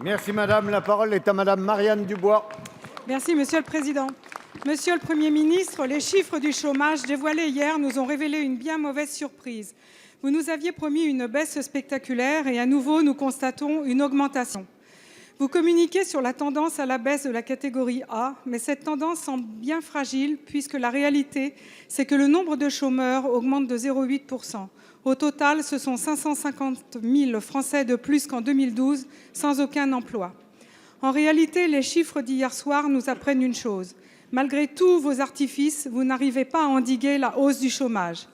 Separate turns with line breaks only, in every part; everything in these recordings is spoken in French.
Merci madame. La parole est à madame Marianne Dubois.
Merci Monsieur le Président. Monsieur le Premier ministre, les chiffres du chômage dévoilés hier nous ont révélé une bien mauvaise surprise. Vous nous aviez promis une baisse spectaculaire et à nouveau nous constatons une augmentation. Vous communiquez sur la tendance à la baisse de la catégorie A, mais cette tendance semble bien fragile puisque la réalité, c'est que le nombre de chômeurs augmente de 0,8 %. Au total, ce sont 550 000 Français de plus qu'en 2012 sans aucun emploi. En réalité, les chiffres d'hier soir nous apprennent une chose. Malgré tous vos artifices, vous n'arrivez pas à endiguer la hausse du chômage.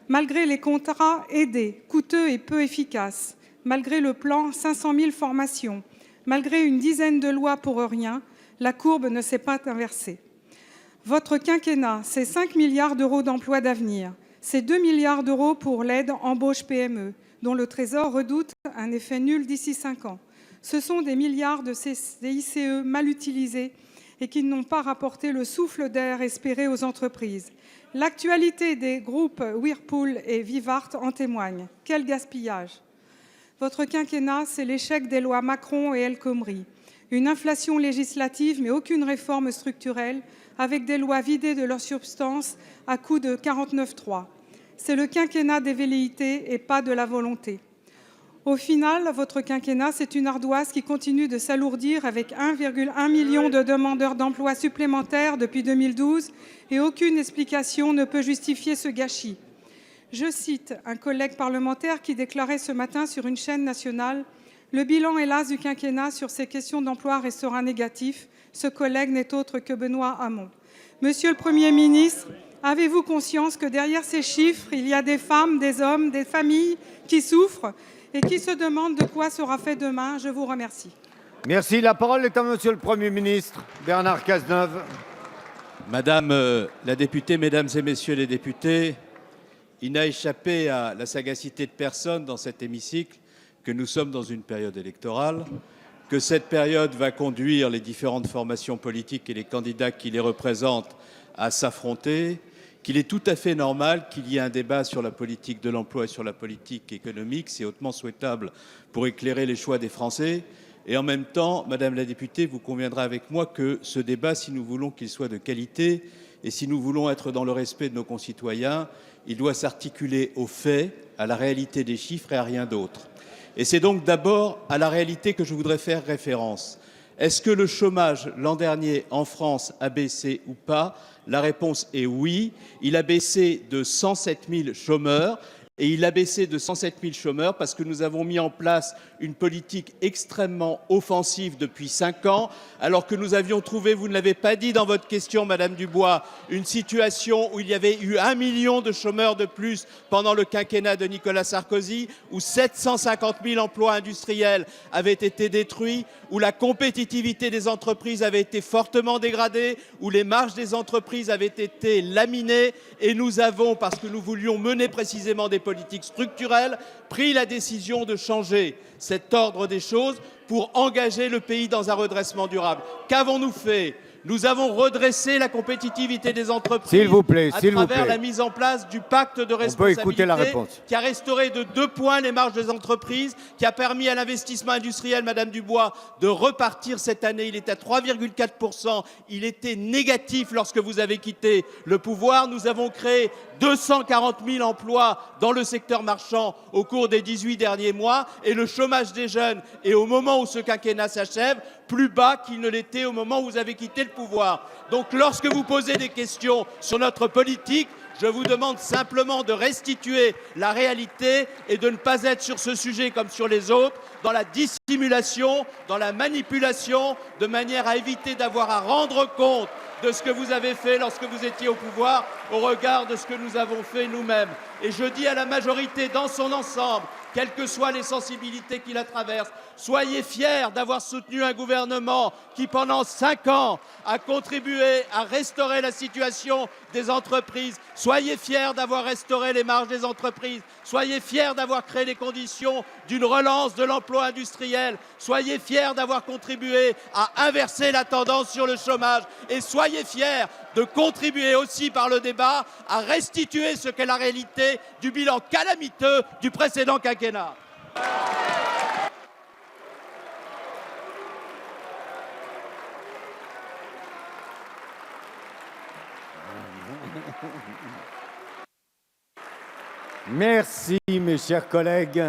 Malgré les contrats aidés, coûteux et peu efficaces, malgré le plan 500 000 formations, malgré une dizaine de lois pour rien, la courbe ne s'est pas inversée. Votre quinquennat, c'est 5 milliards d'euros d'emplois d'avenir. C'est 2 milliards d'euros pour l'aide embauche PME, dont le Trésor redoute un effet nul d'ici 5 ans. Ce sont des milliards de CICE mal utilisés et qui n'ont pas rapporté le souffle d'air espéré aux entreprises. L'actualité des groupes Whirlpool et Vivart en témoigne. Quel gaspillage! Votre quinquennat, c'est l'échec des lois Macron et El Khomri. Une inflation législative, mais aucune réforme structurelle, avec des lois vidées de leur substance à coups de 49.3. C'est le quinquennat des velléités et pas de la volonté. Au final, votre quinquennat, c'est une ardoise qui continue de s'alourdir avec 1,1 million de demandeurs d'emploi supplémentaires depuis 2012 et aucune explication ne peut justifier ce gâchis. Je cite un collègue parlementaire qui déclarait ce matin sur une chaîne nationale « Le bilan, hélas, du quinquennat sur ces questions d'emploi restera négatif. Ce collègue n'est autre que Benoît Hamon. » Monsieur le Premier ministre, avez-vous conscience que derrière ces chiffres, il y a des femmes, des hommes, des familles qui souffrent et qui se demandent de quoi sera fait demain? Je vous remercie.
Merci. La parole est à monsieur le Premier ministre, Bernard Cazeneuve.
Madame la députée, mesdames et messieurs les députés, il n'a échappé à la sagacité de personne dans cet hémicycle que nous sommes dans une période électorale, que cette période va conduire les différentes formations politiques et les candidats qui les représentent à s'affronter, qu'il est tout à fait normal qu'il y ait un débat sur la politique de l'emploi et sur la politique économique. C'est hautement souhaitable pour éclairer les choix des Français. Et en même temps, Madame la députée, vous conviendrez avec moi que ce débat, si nous voulons qu'il soit de qualité et si nous voulons être dans le respect de nos concitoyens, il doit s'articuler aux faits, à la réalité des chiffres et à rien d'autre. Et c'est donc d'abord à la réalité que je voudrais faire référence. Est-ce que le chômage l'an dernier en France a baissé ou pas? La réponse est oui. Il a baissé de 107 000 chômeurs. Et il a baissé de 107 000 chômeurs parce que nous avons mis en place une politique extrêmement offensive depuis 5 ans, alors que nous avions trouvé, vous ne l'avez pas dit dans votre question, Madame Dubois, une situation où il y avait eu 1 million de chômeurs de plus pendant le quinquennat de Nicolas Sarkozy, où 750 000 emplois industriels avaient été détruits, où la compétitivité des entreprises avait été fortement dégradée, où les marges des entreprises avaient été laminées. Et nous avons, parce que nous voulions mener précisément des politiques structurelles, pris la décision de changer cet ordre des choses pour engager le pays dans un redressement durable. Qu'avons-nous fait? Nous avons redressé la compétitivité des entreprises
S'il vous plaît,
à travers la mise en place du pacte de responsabilité qui a restauré de 2 points les marges des entreprises, qui a permis à l'investissement industriel, Madame Dubois, de repartir cette année. Il est à 3,4 %. Il était négatif lorsque vous avez quitté le pouvoir. Nous avons créé 240 000 emplois dans le secteur marchand au cours des 18 derniers mois et le chômage des jeunes est, au moment où ce quinquennat s'achève, plus bas qu'il ne l'était au moment où vous avez quitté le pouvoir. Donc lorsque vous posez des questions sur notre politique, je vous demande simplement de restituer la réalité et de ne pas être sur ce sujet comme sur les autres, dans la dissimulation, dans la manipulation, de manière à éviter d'avoir à rendre compte de ce que vous avez fait lorsque vous étiez au pouvoir au regard de ce que nous avons fait nous-mêmes. Et je dis à la majorité dans son ensemble, quelles que soient les sensibilités qui la traversent, soyez fiers d'avoir soutenu un gouvernement qui, pendant 5 ans, a contribué à restaurer la situation des entreprises. Soyez fiers d'avoir restauré les marges des entreprises. Soyez fiers d'avoir créé les conditions d'une relance de l'emploi industriel. Soyez fiers d'avoir contribué à inverser la tendance sur le chômage. Et soyez fiers de contribuer aussi par le débat à restituer ce qu'est la réalité du bilan calamiteux du précédent quinquennat.
Merci, mes chers collègues.